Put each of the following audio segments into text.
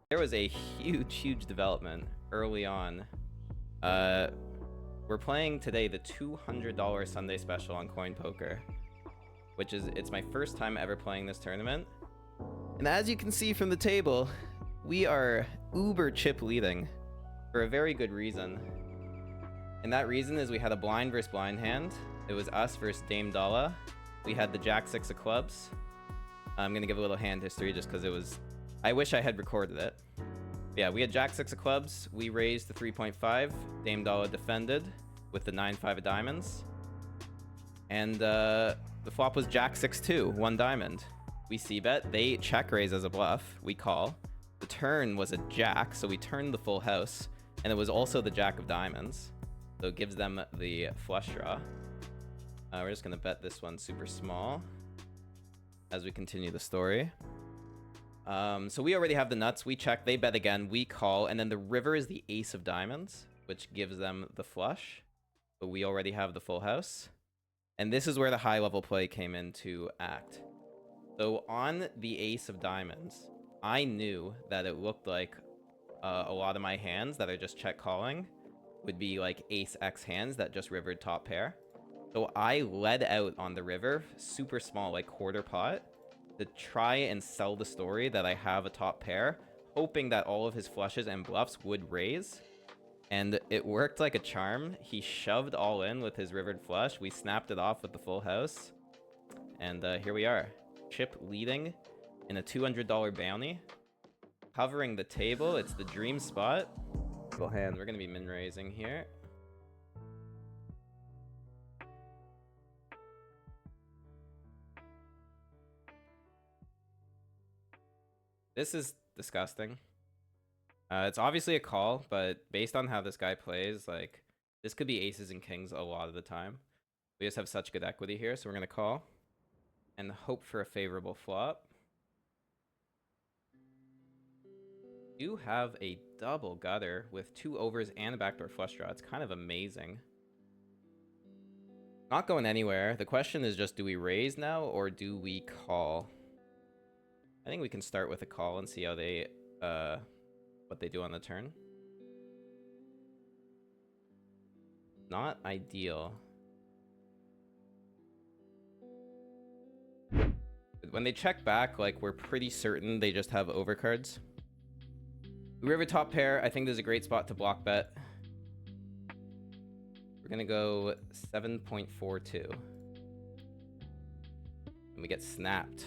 There was a huge development early on. We're playing today the $200 Sunday special on Coin Poker, which is, it's my first time ever playing this tournament. And as you can see from the table, we are uber chip leading for a very good reason. And that reason is we had a blind versus blind hand. It was us versus Dame Dalla. We had the Jack 6 of clubs. I'm gonna give a little hand history just because it was, I wish I had recorded it. Yeah, we had Jack 6 of clubs. We raised the 3.5. Dame Dalla defended with the 9-5 of diamonds. And the flop was Jack 6-2, 1 diamond. We c-bet. They check raise as a bluff. We call. The turn was a jack, so we turned the full house. And it was also the Jack of diamonds. So it gives them the flush draw. We're just going to bet this one super small as we continue the story. So we already have the nuts. We check. They bet again. We call. And then the river is the ace of diamonds, which gives them the flush. But we already have the full house. And this is where the high-level play came into act. So on the ace of diamonds, I knew that it looked like a lot of my hands that are just check calling would be like ace X hands that just rivered top pair. So I led out on the river, super small, like quarter pot, to try and sell the story that I have a top pair, hoping that all of his flushes and bluffs would raise. And it worked like a charm. He shoved all in with his rivered flush. We snapped it off with the full house. And here we are. Chip leading in a $200 bounty. Covering the table. It's the dream spot. Full hand. We're going to be min raising here. This is disgusting. It's obviously a call, but based on how this guy plays, like, this could be aces and kings a lot of the time. We just have such good equity here, so we're going to call and hope for a favorable flop. Do have a double gutter with 2 overs and a backdoor flush draw. It's kind of amazing. Not going anywhere. The question is just, do we raise now or do we call? I think we can start with a call and see how they what they do on the turn. Not ideal. When they check back, like, we're pretty certain they just have overcards. River top pair, I think there's a great spot to block bet. We're gonna go 7.42. And we get snapped.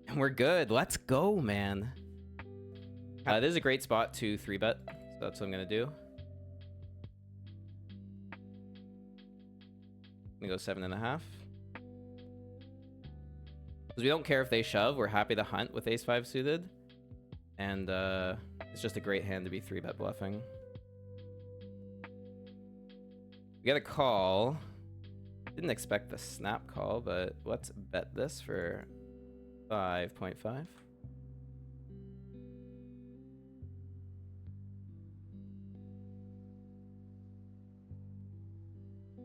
And we're good. Let's go, man. This is a great spot to 3-bet. So that's what I'm gonna do. I'm gonna go 7.5. Because we don't care if they shove. We're happy to hunt with ace-5 suited. And it's just a great hand to be 3-bet bluffing. We got a call. Didn't expect the snap call, but let's bet this for 5.5.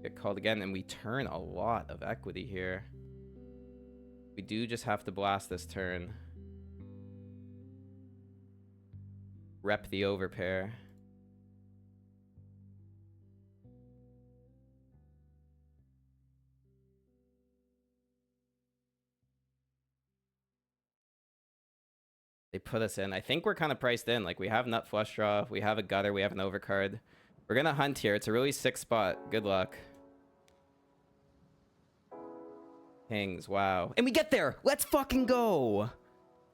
Get called again, and we turn a lot of equity here. We do just have to blast this turn. Rep the overpair. They put us in. I think we're kind of priced in. Like, we have nut flush draw, we have a gutter, we have an overcard. We're gonna hunt here. It's a really sick spot. Good luck. Kings, wow. And we get there! Let's fucking go!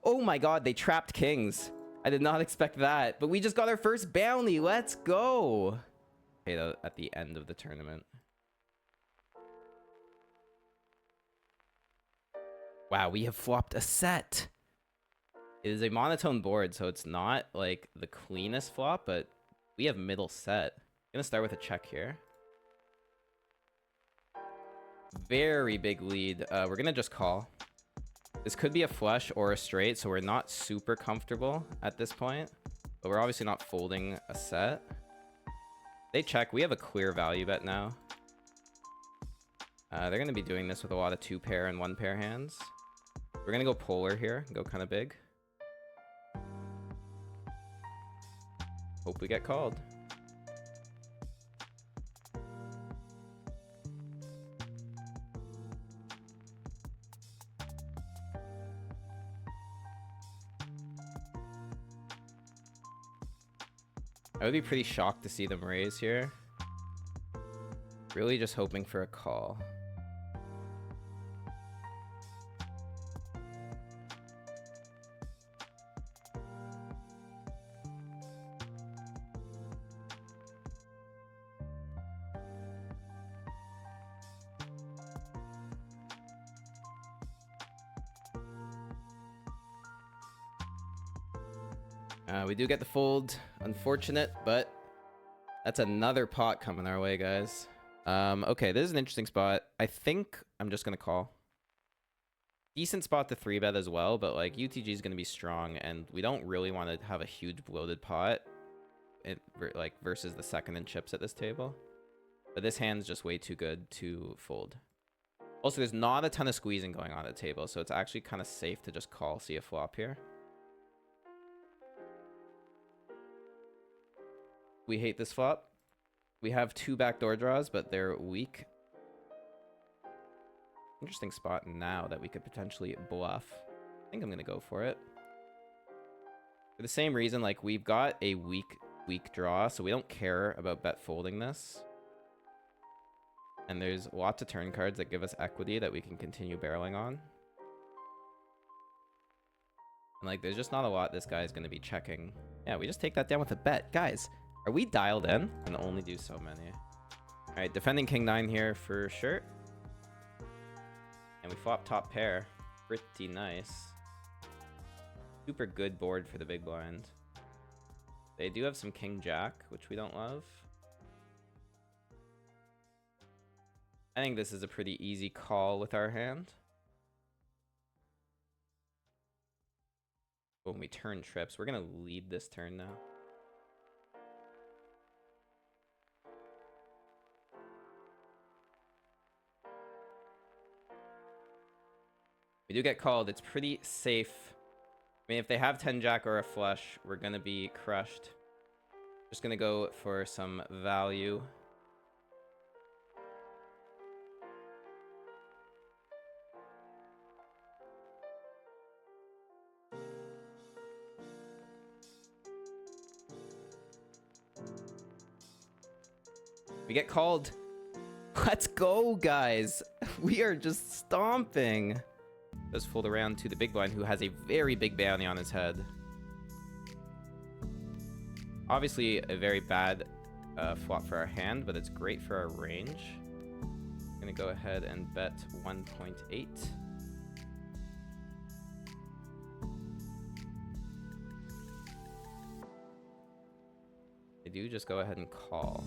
Oh my god, they trapped kings. I did not expect that, but we just got our first bounty. Let's go. Okay, though, at the end of the tournament. Wow, we have flopped a set. It is a monotone board, so it's not like the cleanest flop, but we have middle set. I'm gonna start with a check here. Very big lead. We're gonna just call. This could be a flush or a straight, so we're not super comfortable at this point. But we're obviously not folding a set. They check. We have a clear value bet now. They're going to be doing this with a lot of 2-pair and 1-pair hands. We're going to go polar here, go kind of big. Hope we get called. I would be pretty shocked to see them raise here. Really just hoping for a call. We do get the fold. Unfortunate, but that's another pot coming our way, guys. Okay, this is an interesting spot. I think I'm just going to call. Decent spot to 3-bet as well, but like UTG is going to be strong, and we don't really want to have a huge bloated pot like versus the second in chips at this table. But this hand's just way too good to fold. Also, there's not a ton of squeezing going on at the table, so it's actually kind of safe to just call, see a flop here. We hate this flop. We have 2 backdoor draws, but they're weak. Interesting spot now that we could potentially bluff. I think I'm going to go for it. For the same reason, like, we've got a weak draw, so we don't care about bet folding this. And there's lots of turn cards that give us equity that we can continue barreling on. And, like, there's just not a lot this guy is going to be checking. Yeah, we just take that down with a bet. Guys, are we dialed in? Can only do so many. All right, defending king 9 here for sure. And we flop top pair. Pretty nice. Super good board for the big blind. They do have some king jack, which we don't love. I think this is a pretty easy call with our hand. When we turn trips, we're going to lead this turn now. We do get called. It's pretty safe. I mean, if they have 10 jack or a flush, we're going to be crushed. Just going to go for some value. We get called. Let's go, guys. We are just stomping. Does fold around to the big blind, who has a very big bounty on his head. Obviously, a very bad flop for our hand, but it's great for our range. I'm going to go ahead and bet 1.8. I do just go ahead and call.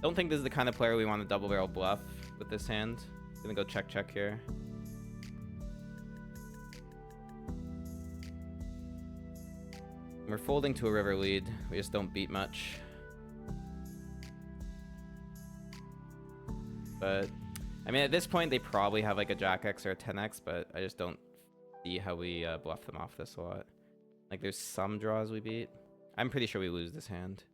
Don't think this is the kind of player we want to double barrel bluff with this hand. Gonna go check here. We're folding to a river lead. We just don't beat much. But I mean, at this point they probably have like a jack X or a 10x, but I just don't see how we bluff them off this a lot. Like, there's some draws we beat. I'm pretty sure we lose this hand.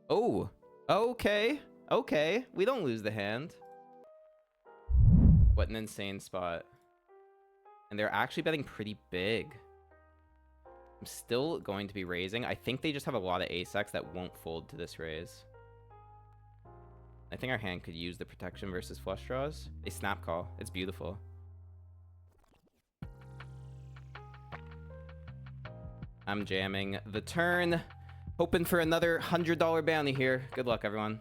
Oh, okay. Okay, we don't lose the hand. What an insane spot. And they're actually betting pretty big. I'm still going to be raising. I think they just have a lot of ace-x that won't fold to this raise. I think our hand could use the protection versus flush draws. They snap call. It's beautiful. I'm jamming the turn. Hoping for another $100 bounty here. Good luck, everyone.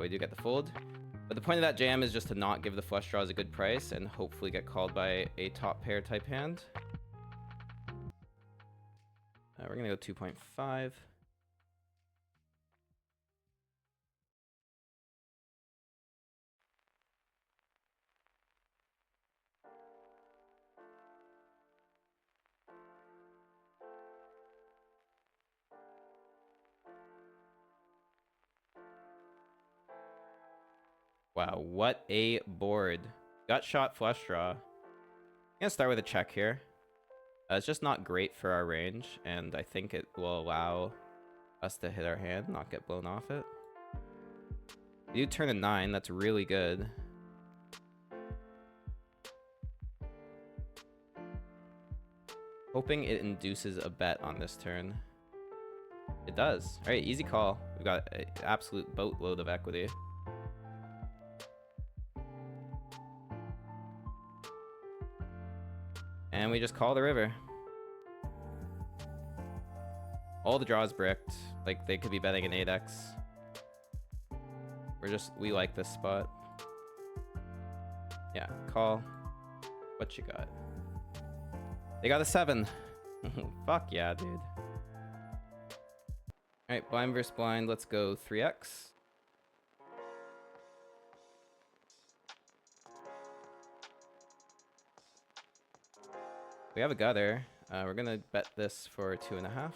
We do get the fold. But the point of that jam is just to not give the flush draws a good price and hopefully get called by a top pair type hand. We're going to go 2.5. Wow, what a board. Gut shot flush draw. gonna start with a check here. It's just not great for our range, and I think it will allow us to hit our hand, not get blown off it. You turn a 9, that's really good. Hoping it induces a bet on this turn. It does. Alright, easy call. We've got an absolute boatload of equity. And we just call the river. All the draws bricked. Like, they could be betting an 8x. We like this spot. Yeah, call. What you got? They got a 7. Fuck yeah, dude. Alright, blind versus blind. Let's go 3x. We have a gutter. We're gonna bet this for 2.5.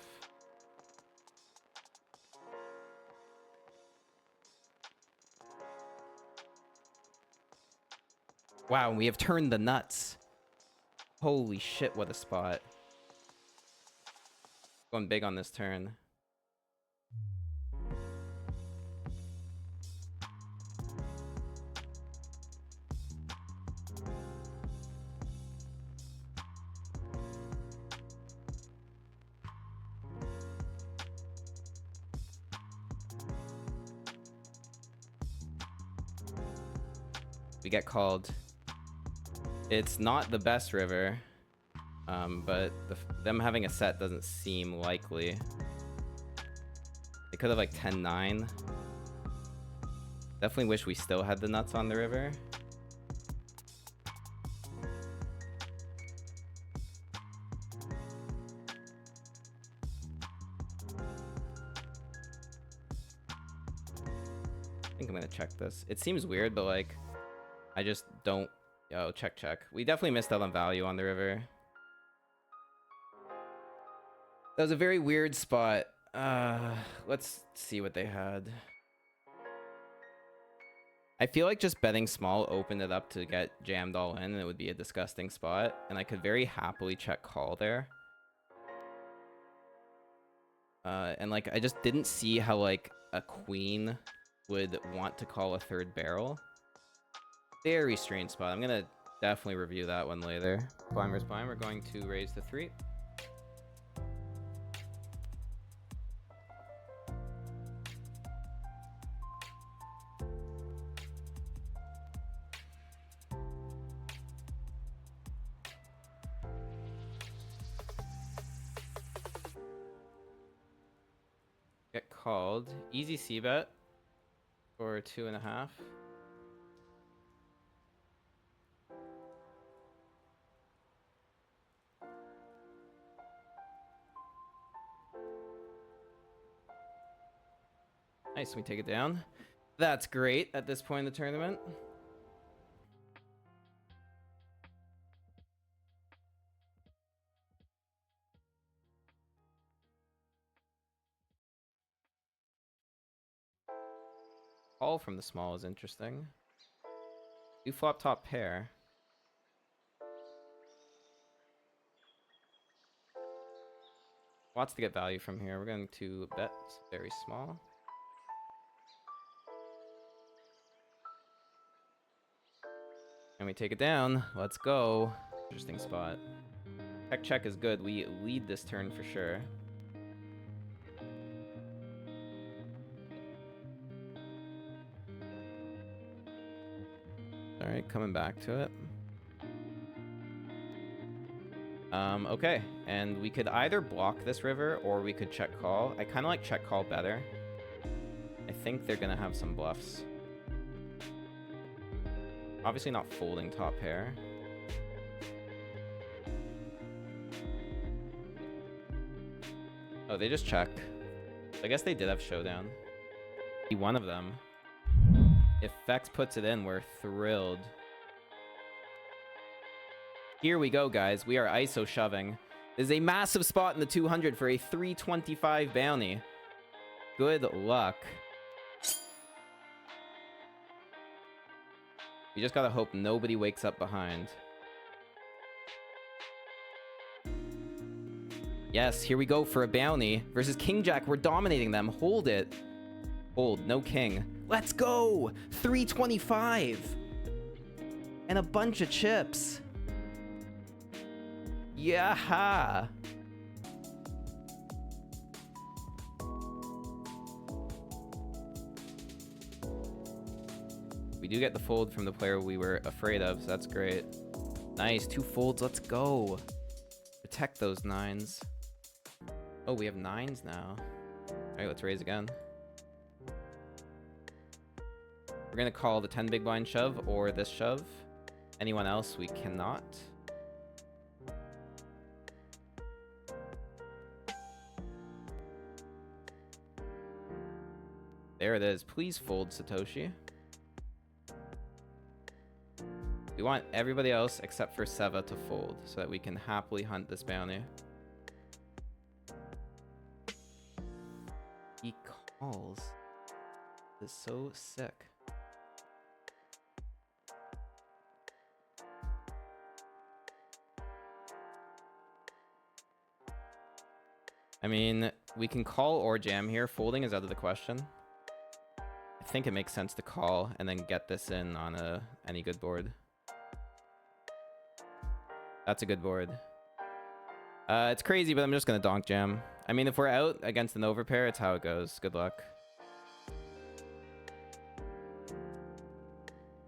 Wow, we have turned the nuts. Holy shit, what a spot. Going big on this turn. We get called. It's not the best river, but them having a set doesn't seem likely. They could have like 10-9. Definitely wish we still had the nuts on the river. I think I'm gonna check this. It seems weird, but like, I just don't. Oh, check. We definitely missed out on value on the river. That was a very weird spot. Let's see what they had. I feel like just betting small opened it up to get jammed all in, and it would be a disgusting spot. And I could very happily check call there. And like, I just didn't see how like a queen would want to call a third barrel. Very strange spot. I'm gonna definitely review that one later. Blind versus blind, we're going to raise to 3. Get called. Easy C bet for 2.5. Nice, we take it down. That's great at this point in the tournament. Call from the small is interesting. Do flop top pair. Lots to get value from here. We're going to bet very small. And we take it down. Let's go. Interesting spot. Check is good. We lead this turn for sure. Alright, coming back to it. Okay, and we could either block this river or we could check call. I kind of like check call better. I think they're gonna have some bluffs. Obviously not folding top pair. Oh, they just check. I guess they did have showdown. One of them. If Vex puts it in, we're thrilled. Here we go, guys. We are ISO shoving. This is a massive spot in the 200 for a 325 bounty. Good luck. We just gotta hope nobody wakes up behind. Yes, here we go for a bounty. Versus King Jack, we're dominating them. Hold it. Hold, no king. Let's go! 325! And a bunch of chips. Yeah! We do get the fold from the player we were afraid of, so that's great. Nice, 2 folds, let's go. Protect those 9s. Oh, we have 9s now. Alright, let's raise again. We're gonna call the 10 big blind shove or this shove. Anyone else we cannot. There it is. Please fold, Satoshi. We want everybody else except for Seva to fold so that we can happily hunt this bounty. He calls. This is so sick. I mean, we can call or jam here. Folding is out of the question. I think it makes sense to call and then get this in on any good board. That's a good board. It's crazy, but I'm just gonna donk jam. I mean, if we're out against an overpair, it's how it goes. Good luck.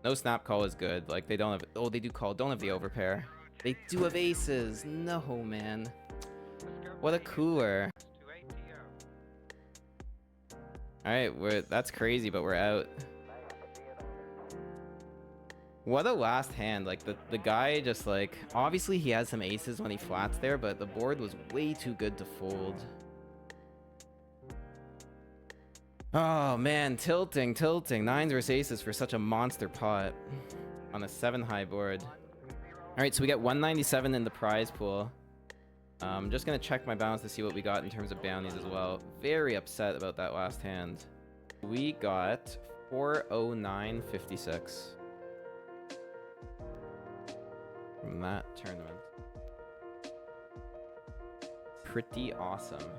No snap call is good. Like, they don't have... Oh, they do call. Don't have the overpair. They do have aces. No, man. What a cooler. Alright, that's crazy, but we're out. What a last hand. Like, the guy just, like... Obviously, he has some aces when he flats there, but the board was way too good to fold. Oh, man. Tilting. 9s versus aces for such a monster pot. On a 7 high board. Alright, so we get 197 in the prize pool. I'm just gonna check my balance to see what we got in terms of bounties as well. Very upset about that last hand. We got 409.56 from that tournament. Pretty awesome.